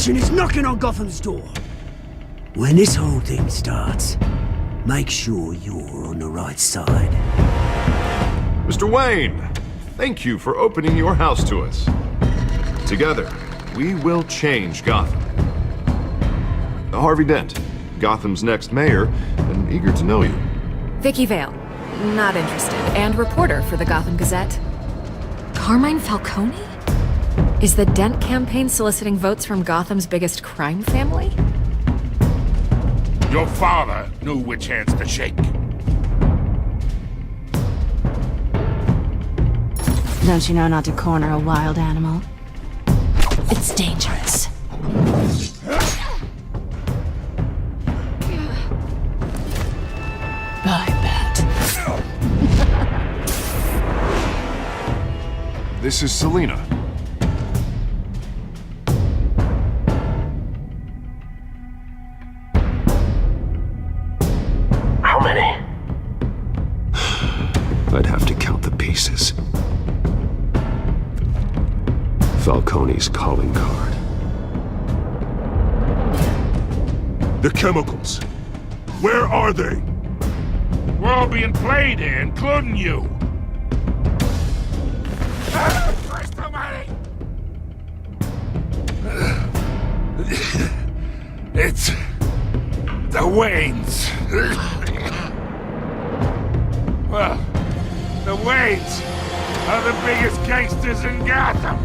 mission is knocking on Gotham's door. When this whole thing starts, make sure you're on the right side. Mr. Wayne, thank you for opening your house to us. Together, we will change Gotham. Harvey Dent, Gotham's next mayor, and eager to know you. Vicky Vale, not interested, and reporter for the Gotham Gazette. Carmine Falcone? Is the Dent campaign soliciting votes from Gotham's biggest crime family? Your father knew which hands to shake. Don't you know not to corner a wild animal? It's dangerous. I bet. This is Selina. How many? I'd have to count the pieces. Falcone's calling card. The chemicals. Where are they? We're all being played here, including you. Where's the money? It's the Waynes. Well, the Waynes are the biggest gangsters in Gotham.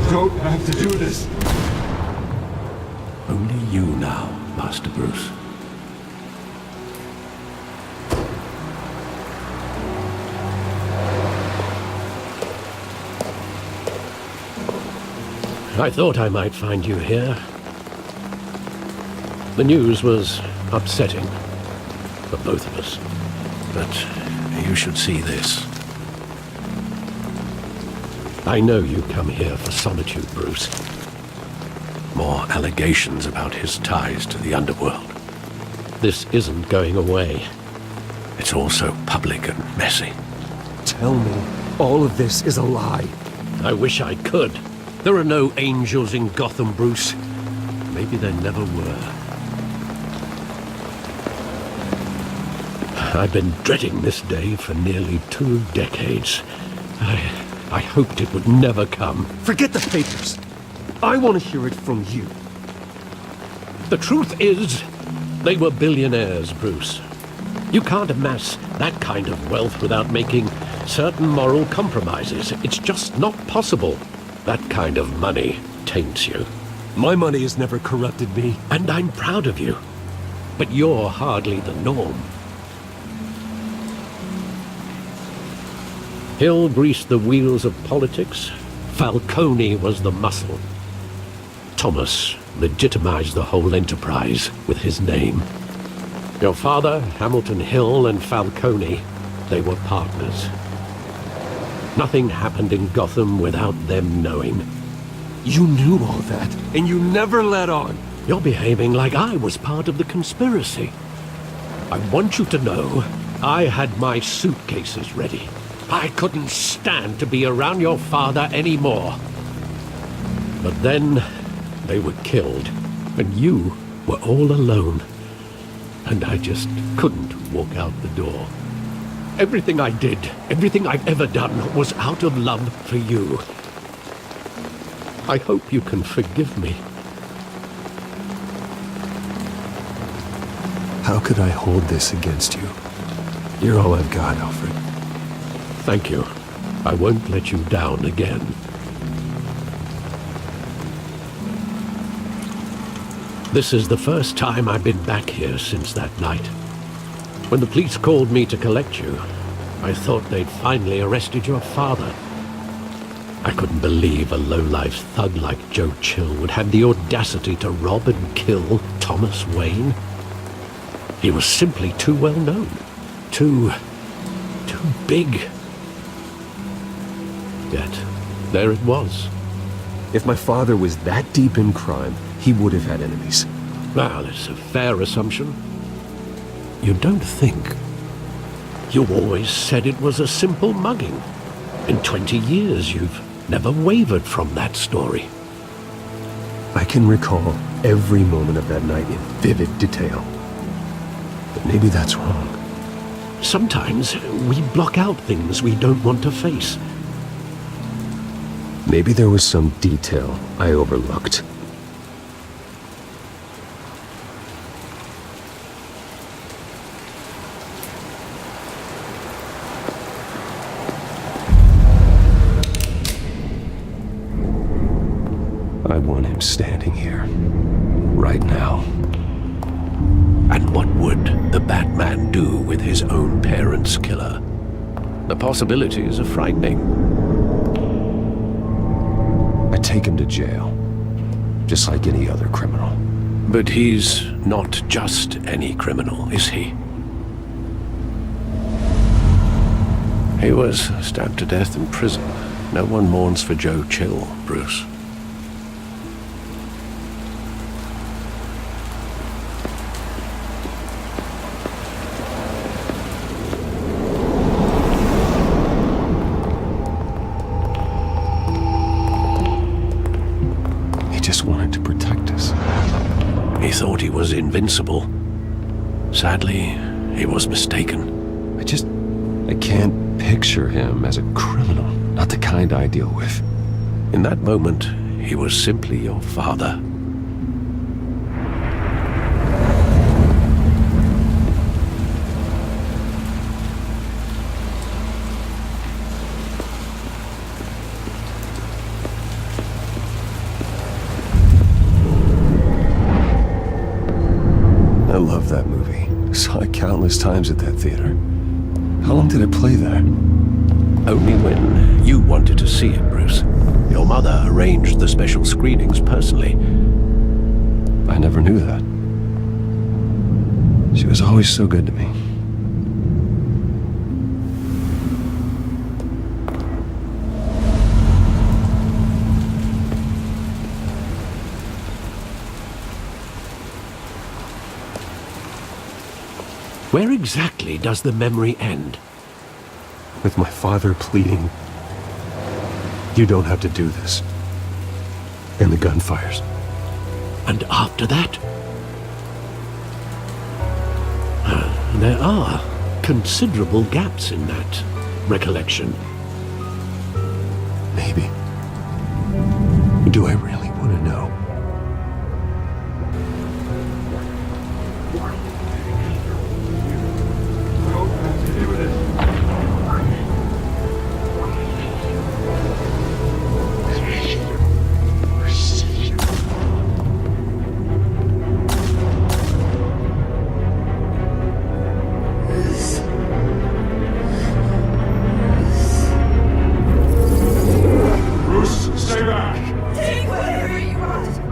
Don't have to do this. Only you now, Master Bruce. I thought I might find you here. The news was upsetting for both of us. But you should see this. I know you come here for solitude, Bruce. More allegations about his ties to the underworld. This isn't going away. It's all so public and messy. Tell me, all of this is a lie. I wish I could. There are no angels in Gotham, Bruce. Maybe there never were. I've been dreading this day for nearly 2 decades. I hoped it would never come. Forget the papers. I want to hear it from you. The truth is, they were billionaires, Bruce. You can't amass that kind of wealth without making certain moral compromises. It's just not possible. That kind of money taints you. My money has never corrupted me. And I'm proud of you. But you're hardly the norm. Hill greased the wheels of politics. Falcone was the muscle. Thomas legitimized the whole enterprise with his name. Your father, Hamilton Hill, and Falcone, they were partners. Nothing happened in Gotham without them knowing. You knew all that, and you never let on. You're behaving like I was part of the conspiracy. I want you to know I had my suitcases ready. I couldn't stand to be around your father anymore. But then they were killed, and you were all alone. And I just couldn't walk out the door. Everything I did, everything I've ever done, was out of love for you. I hope you can forgive me. How could I hold this against you? You're all I've got, Alfred. Thank you. I won't let you down again. This is the first time I've been back here since that night. When the police called me to collect you, I thought they'd finally arrested your father. I couldn't believe a low-life thug like Joe Chill would have the audacity to rob and kill Thomas Wayne. He was simply too well known. Too big. Yet, there it was. If my father was that deep in crime, he would have had enemies. Well, it's a fair assumption. You don't think? You always said it was a simple mugging. In 20 years, you've never wavered from that story. I can recall every moment of that night in vivid detail. But maybe that's wrong. Sometimes we block out things we don't want to face. Maybe there was some detail I overlooked. I want him standing here, right now. And what would the Batman do with his own parents' killer? The possibilities are frightening. I'd take him to jail, just like any other criminal. But he's not just any criminal, is he? He was stabbed to death in prison. No one mourns for Joe Chill, Bruce. Just wanted to protect us. He thought he was invincible. Sadly, he was mistaken. I can't picture him as a criminal. Not the kind I deal with. In that moment, he was simply your father. I love that movie. Saw it countless times at that theater. How long did it play there? Only when you wanted to see it, Bruce. Your mother arranged the special screenings personally. I never knew that. She was always so good to me. Where exactly does the memory end? With my father pleading, "You don't have to do this." And the gunfires. And after that? There are considerable gaps in that recollection. Maybe. Do I really want to know? Bruce, stay back! Take whatever you want!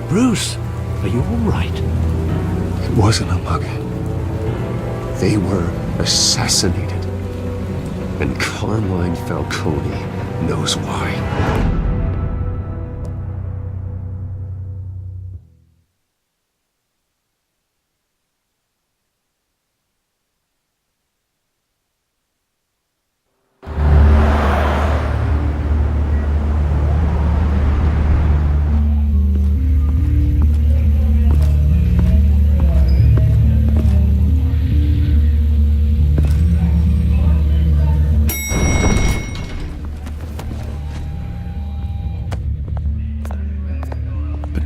Bruce, are you all right? It wasn't a mug. They were assassinated. And Carmine Falcone knows why.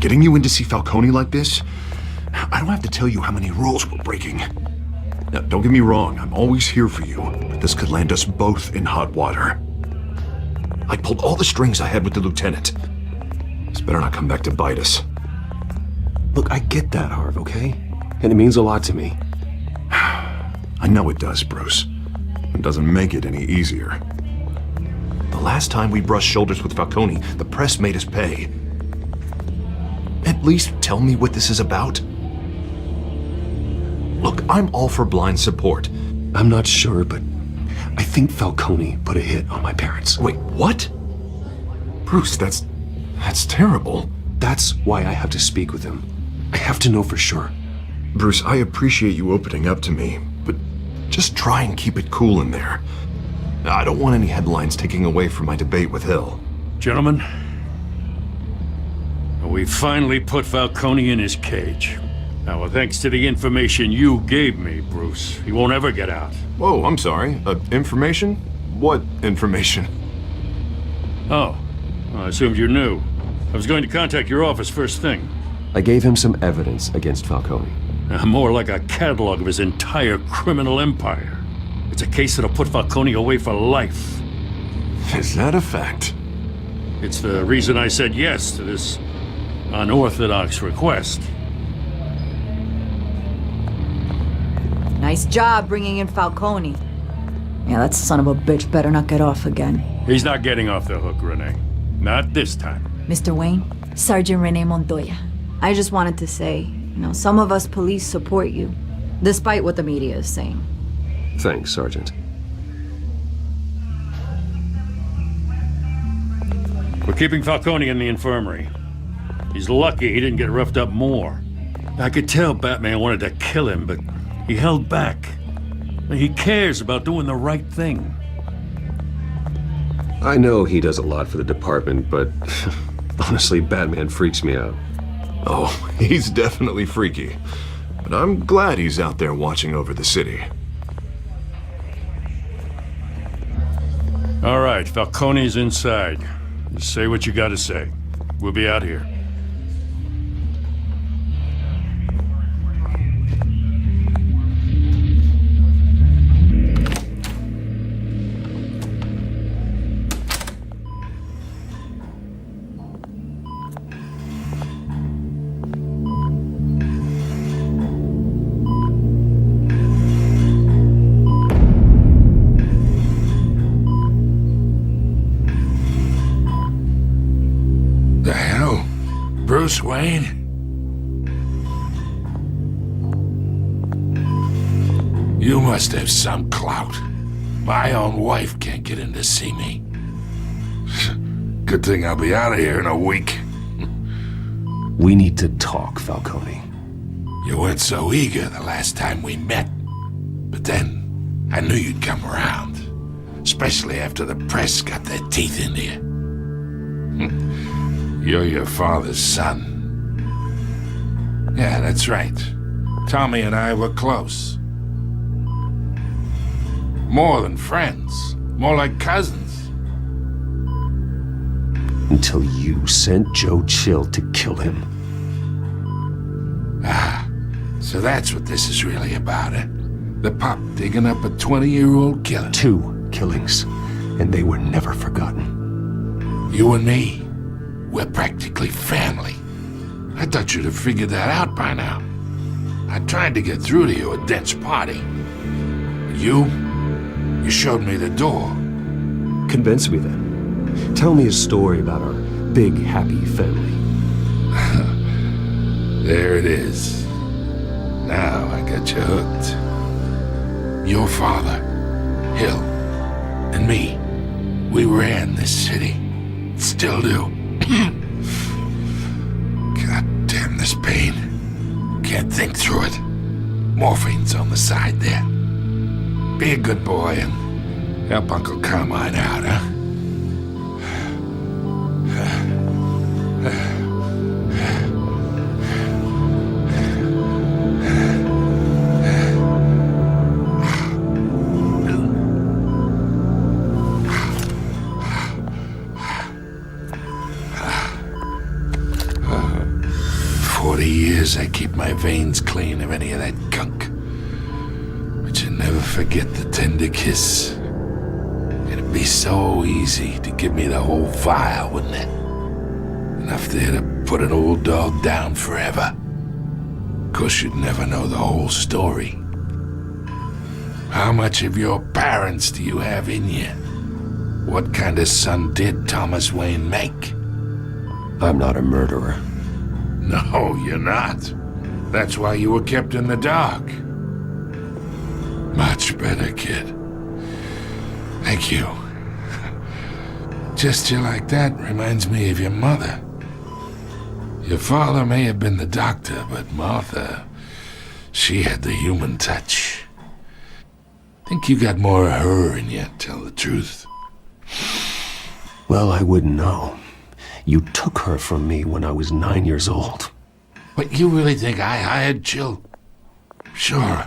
Getting you in to see Falcone like this? I don't have to tell you how many rules we're breaking. Now, don't get me wrong, I'm always here for you, but this could land us both in hot water. I pulled all the strings I had with the lieutenant. This better not come back to bite us. Look, I get that, Harv, okay? And it means a lot to me. I know it does, Bruce. It doesn't make it any easier. The last time we brushed shoulders with Falcone, the press made us pay. At least tell me what this is about. Look, I'm all for blind support. I'm not sure, but I think Falcone put a hit on my parents. Wait, what? Bruce, that's terrible. That's why I have to speak with him. I have to know for sure. Bruce, I appreciate you opening up to me, but just try and keep it cool in there. I don't want any headlines taking away from my debate with Hill. Gentlemen, we finally put Falcone in his cage. Now, thanks to the information you gave me, Bruce, he won't ever get out. Whoa, I'm sorry. Information? What information? Oh, I assumed you knew. I was going to contact your office first thing. I gave him some evidence against Falcone. More like a catalog of his entire criminal empire. It's a case that'll put Falcone away for life. Is that a fact? It's the reason I said yes to this unorthodox request. Nice job bringing in Falcone. Yeah, that son of a bitch better not get off again. He's not getting off the hook, Renee. Not this time. Mr. Wayne, Sergeant Renee Montoya. I just wanted to say, some of us police support you, despite what the media is saying. Thanks, Sergeant. We're keeping Falcone in the infirmary. He's lucky he didn't get roughed up more. I could tell Batman wanted to kill him, but he held back. He cares about doing the right thing. I know he does a lot for the department, but honestly, Batman freaks me out. Oh, he's definitely freaky. But I'm glad he's out there watching over the city. All right, Falcone's inside. Just say what you gotta say. We'll be out here. Bruce Wayne? You must have some clout. My own wife can't get in to see me. Good thing I'll be out of here in a week. We need to talk, Falcone. You weren't so eager the last time we met. But then, I knew you'd come around. Especially after the press got their teeth into you. You're your father's son. Yeah, that's right. Tommy and I were close. More than friends. More like cousins. Until you sent Joe Chill to kill him. Ah, so that's what this is really about, eh? The pup digging up a 20-year-old killer. 2 killings, and they were never forgotten. You and me, we're practically family. I thought you'd have figured that out by now. I tried to get through to you at Dent's party. But you showed me the door. Convince me then. Tell me a story about our big, happy family. There it is. Now I got you hooked. Your father, Hill, and me, we ran this city. Still do. God damn this pain. Can't think through it. Morphine's on the side there. Be a good boy and help Uncle Carmine out, huh? 40 years I keep my veins clean of any of that gunk. But you never forget the tender kiss. It'd be so easy to give me the whole vial, wouldn't it? Enough there to put an old dog down forever. Of course, you'd never know the whole story. How much of your parents do you have in you? What kind of son did Thomas Wayne make? I'm not a murderer. No, you're not. That's why you were kept in the dark. Much better, kid. Thank you. Gesture like that reminds me of your mother. Your father may have been the doctor, but Martha, she had the human touch. Think you got more of her in you, tell the truth. Well, I wouldn't know. You took her from me when I was 9 years old. But you really think I hired Chill? Sure.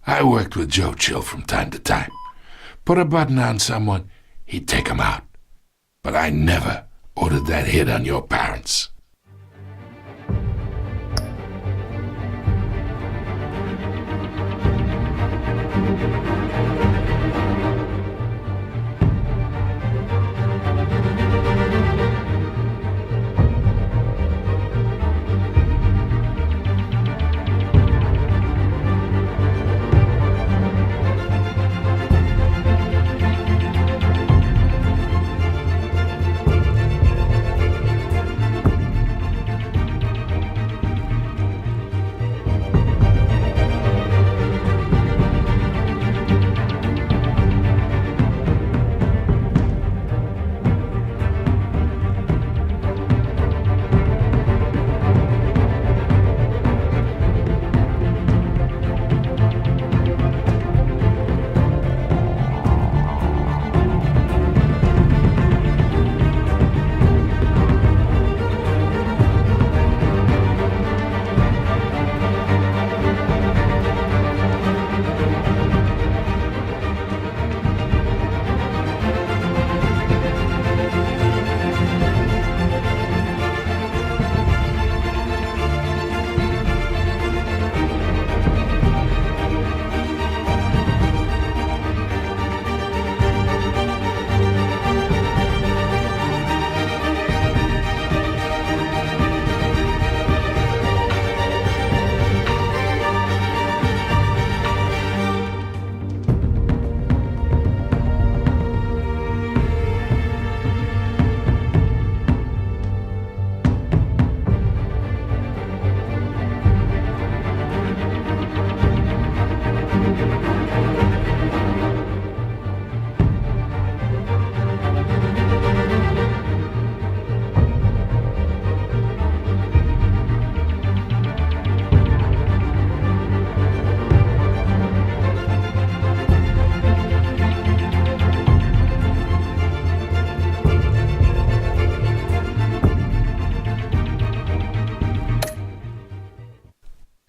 I worked with Joe Chill from time to time. Put a button on someone, he'd take him out. But I never ordered that hit on your parents.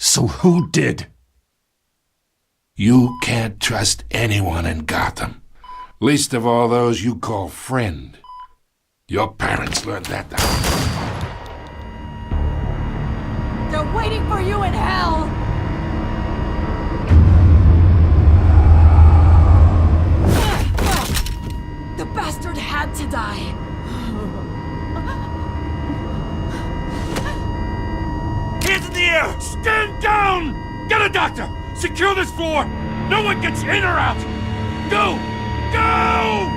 So who did? You can't trust anyone in Gotham. Least of all those you call friend. Your parents learned that the They're waiting for you in hell! The bastard had to die. Hands in the air! Stand down! Get a doctor! Secure this floor! No one gets in or out! Go! Go!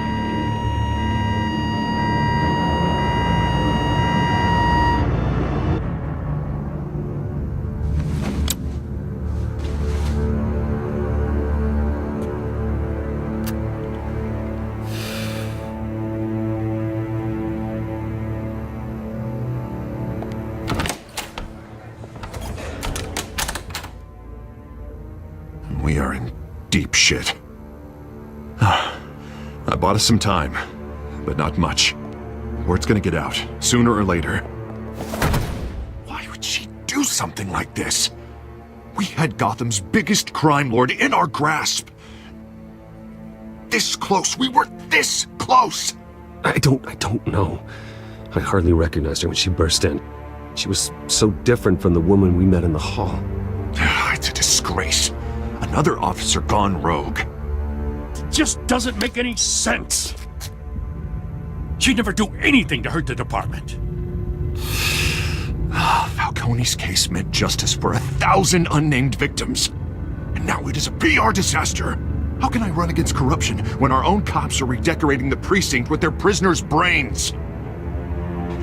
We are in deep shit. I bought us some time, but not much. Word's gonna get out, sooner or later. Why would she do something like this? We had Gotham's biggest crime lord in our grasp. This close. We were this close. I don't know. I hardly recognized her when she burst in. She was so different from the woman we met in the hall. It's a disgrace. Another officer gone rogue. It just doesn't make any sense. She'd never do anything to hurt the department. Falcone's case meant justice for 1,000 unnamed victims. And now it is a PR disaster. How can I run against corruption when our own cops are redecorating the precinct with their prisoners' brains?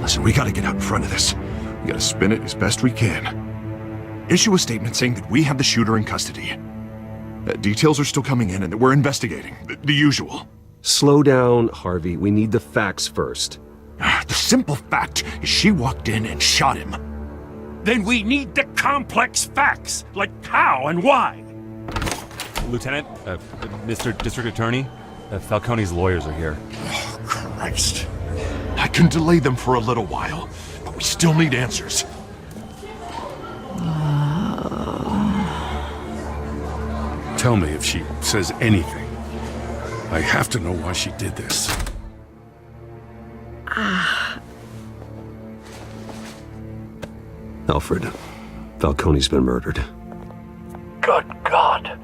Listen, we gotta get out in front of this. We gotta spin it as best we can. Issue a statement saying that we have the shooter in custody. Details are still coming in and that we're investigating. The usual. Slow down, Harvey. We need the facts first. The simple fact is she walked in and shot him. Then we need the complex facts, like how and why. Lieutenant, Mr. District Attorney, Falcone's lawyers are here. Oh, Christ. I can delay them for a little while, but we still need answers. Tell me if she says anything. I have to know why she did this. Alfred, Falcone's been murdered. Good God.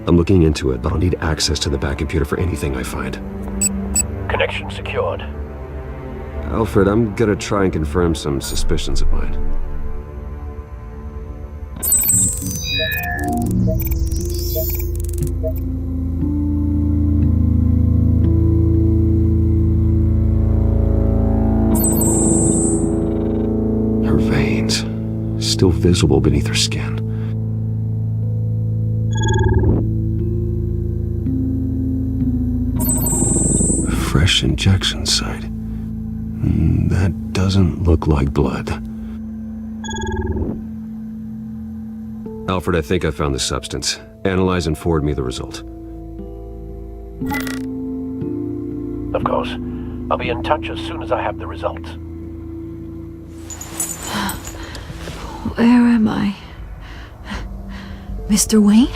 I'm looking into it, but I'll need access to the back computer for anything I find. Connection secured. Alfred, I'm gonna try and confirm some suspicions of mine. Her veins, still visible beneath her skin. Fresh injection site. That doesn't look like blood. Alfred, I think I found the substance. Analyze and forward me the result. Of course. I'll be in touch as soon as I have the results. Where am I? Mr. Wayne?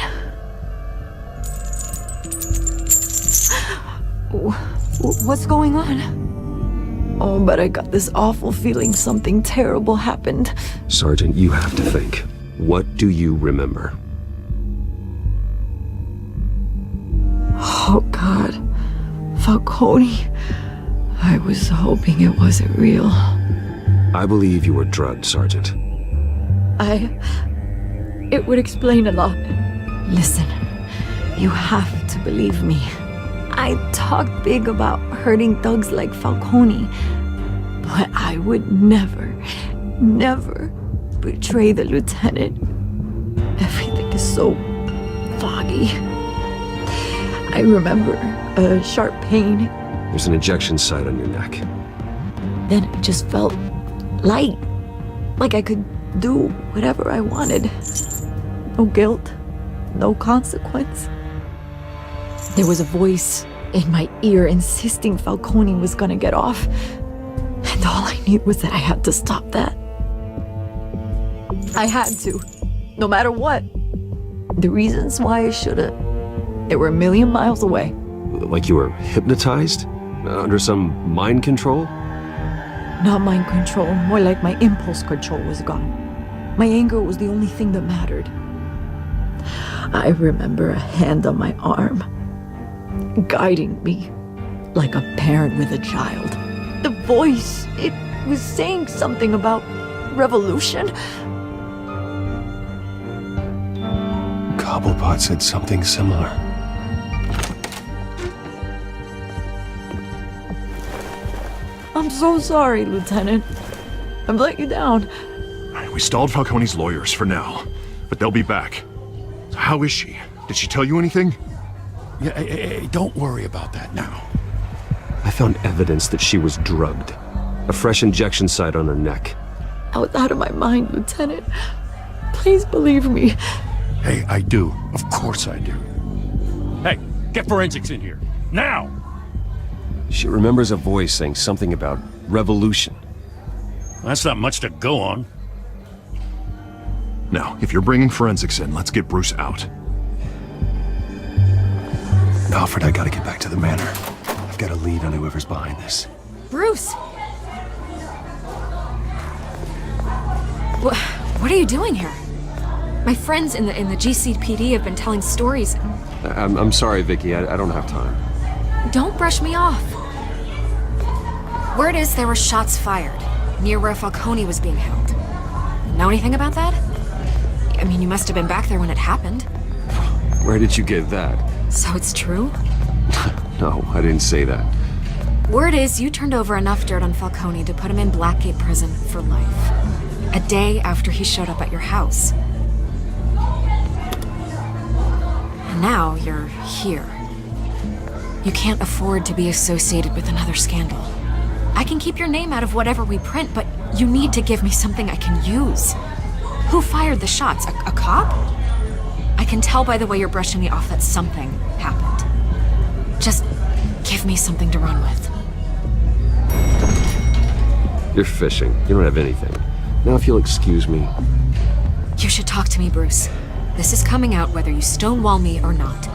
What's going on? Oh, but I got this awful feeling something terrible happened. Sergeant, you have to think. What do you remember? Oh, God. Falcone. I was hoping it wasn't real. I believe you were drugged, Sergeant. It would explain a lot. Listen, you have to believe me. I talked big about hurting thugs like Falcone, but I would never betray the lieutenant. Everything is so foggy. I remember a sharp pain. There's an injection site on your neck. Then it just felt light, like I could do whatever I wanted. No guilt, no consequence. There was a voice in my ear insisting Falcone was gonna get off. And all I knew was that I had to stop that. I had to, no matter what. The reasons why I should've, they were a million miles away. Like you were hypnotized? Under some mind control? Not mind control, more like my impulse control was gone. My anger was the only thing that mattered. I remember a hand on my arm, guiding me like a parent with a child. The voice, it was saying something about revolution. Cobblepot said something similar. I'm so sorry, Lieutenant. I've let you down. We stalled Falcone's lawyers for now, but they'll be back. So how is she? Did she tell you anything? Yeah, hey, don't worry about that now. I found evidence that she was drugged. A fresh injection site on her neck. I was out of my mind, Lieutenant. Please believe me. Hey, I do. Of course I do. Hey, get forensics in here. Now! She remembers a voice saying something about revolution. That's not much to go on. Now, if you're bringing forensics in, let's get Bruce out. Alfred, I gotta get back to the manor. I've got a lead on whoever's behind this. Bruce! What are you doing here? My friends in the GCPD have been telling stories. I'm sorry, Vicky. I don't have time. Don't brush me off. Word is there were shots fired near where Falcone was being held. Know anything about that? I mean, you must have been back there when it happened. Where did you get that? So it's true? No, I didn't say that. Word is you turned over enough dirt on Falcone to put him in Blackgate Prison for life. A day after he showed up at your house. And now you're here. You can't afford to be associated with another scandal. I can keep your name out of whatever we print, but you need to give me something I can use. Who fired the shots? A cop? I can tell by the way you're brushing me off that something happened. Just give me something to run with. You're fishing. You don't have anything. Now if you'll excuse me. You should talk to me, Bruce. This is coming out whether you stonewall me or not.